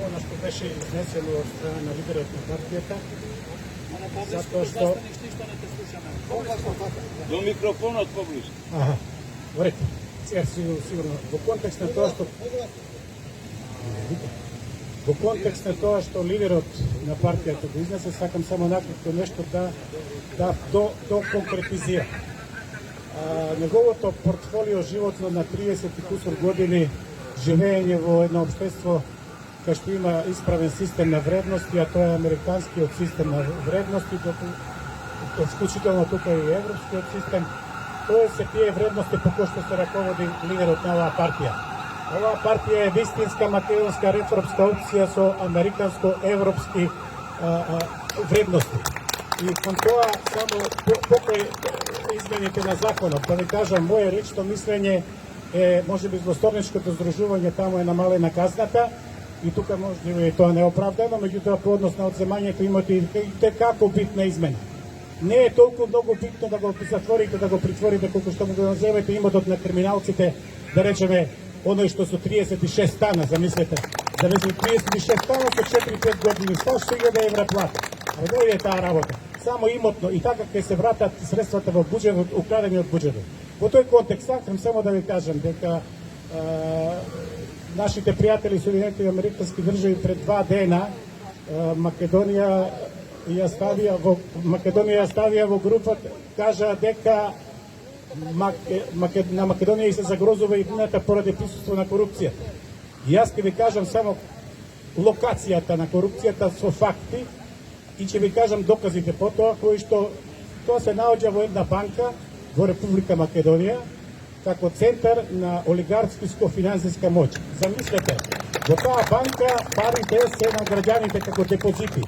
она што беше изнесено од страна на лидерот на партијата, затоа што... До микрофонот поближе. Аха, врете, сега сигурно, во контекст на тоа што... Во контекст на тоа што лидерот на партијата го изнесе, сакам само накратко нешто да конкретизира. Неговото портфолио животно на 30 и кусор години живење во едно општество кај што има исправен систем на вредности, а тоа е американскиот систем на вредности, вклучително тука и европскиот систем, тоа се тие вредности по кои што се раководи лидерот на оваа партија. Оваа партија е вистинска македонска реформска опција со американско-европски вредности. И кон тоа, само покрај измените на законот, да ви кажам, моје речно мислење е, може би, злосторничкото здружување таму е намалена казната, и тука може би тоа не е оправдано, меѓутоа по однос на одземањето имате и како битна измена. Не е толку многу битно да го затворите, да го притворите, колку што го назовете имотот на криминалците, да речеме, оној што со 36 стана, замислете, 36 стана со 4-5 години, 100.000 евра плата. А дојде таа работа. Само имотно и така ќе се вратат средствата во буџетот, украдени од буџетот. Во тој контекст сакам само да ви кажам дека нашите пријатели Соединетите американски држави пред 2 дена Македонија ја ставија во групата, кажа дека на Македонија се загрозува иднината поради присуство на корупцијата. И јас ќе ви кажам само локацијата на корупцијата со факти и ќе ви кажам доказите по тоа, кои што тоа се наоѓа во една банка во Република Македонија, како центар на олигарско-финансиска моќ. Замислете, во таа банка парите се на граѓаните како депозити,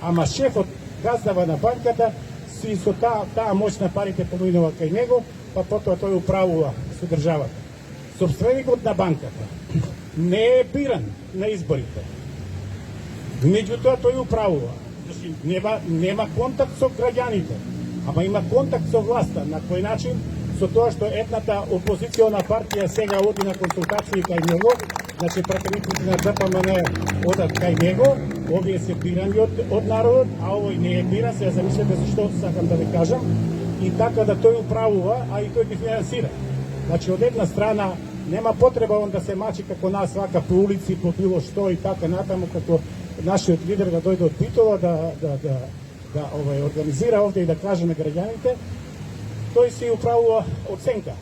ама шефот, газдава на банката, си со таа моќ на парите поминува кај него, па потоа тој управува со државата. Собственикот на банката не е биран на изборите, меѓутоа тој управува. Нема контакт со граѓаните, ама има контакт со власта. На кој начин? Со тоа што едната опозициона партија сега оди на консултации кај него, значи пратениците на ДПМН одат кај него, овие се бирани од народот, а овој не е биран, сега замислете зашто сакам да ви кажам, и така да тој управува, а и тој ги финансира. Значи од една страна нема потреба он да се мачи како нас вака по улици, по било што и така натаму, како нашиот лидер да дојде од Битола, да организира овде и да каже на граѓаните, тој си управува оценка.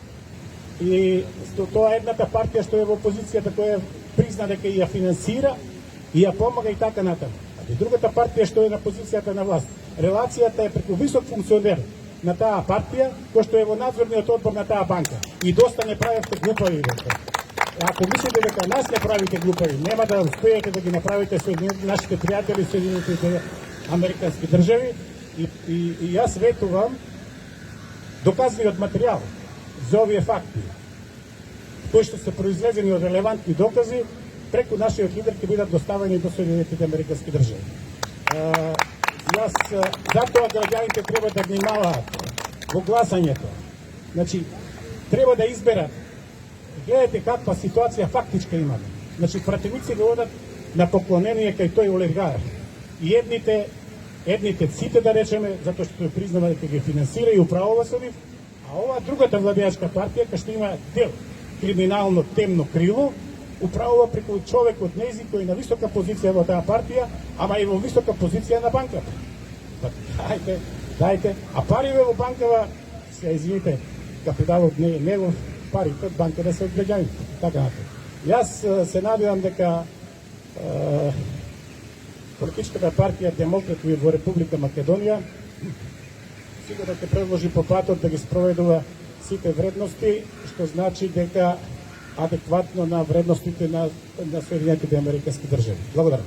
И тоа е едната партија што е во опозицијата која призна дека ја финансира и ја помага и така натаму. А и другата партија што е на позицијата на власт. Релацијата е преку висок функционер на таа партија, кој што е во надзорниот одбор на таа банка. И доста не правите глупави дека. Ако мислите дека нас не правите глупави, нема да успеете да ги направите со нашите пријатели Соединетите американски држави. И јас ветувам доказниот материјал за овие факти, кои што се произлезени од релевантни докази, преку нашиот лидер ќе бидат доставени до Соединетите американски држави. Јас затоа граѓаните треба да внимаваат во гласањето. Значи, треба да изберат. Гледате каква ситуација фактичка имаме. Значи, пратеници го одат на поклонение кај тој олигарх. И едните сите, да речеме, затоа што тој признава дека ги финансира и управува со нив, а оваа другата владеачка партија, кај што има дел криминално темно крило, управува преку човек од нејзи кој е на висока позиција во таа партија, ама и во висока позиција на банката. Дајте, а париве во банкава, се извините, капиталот не е негов, парите од банката се од граѓаните. Така натаму. Јас се надевам дека политичката партија Демократи во Република Македонија сигурно ќе предложи по патот да ги спроведува сите вредности, што значи дека адекватно на вредностите на Соединетите американски држави. Благодарам.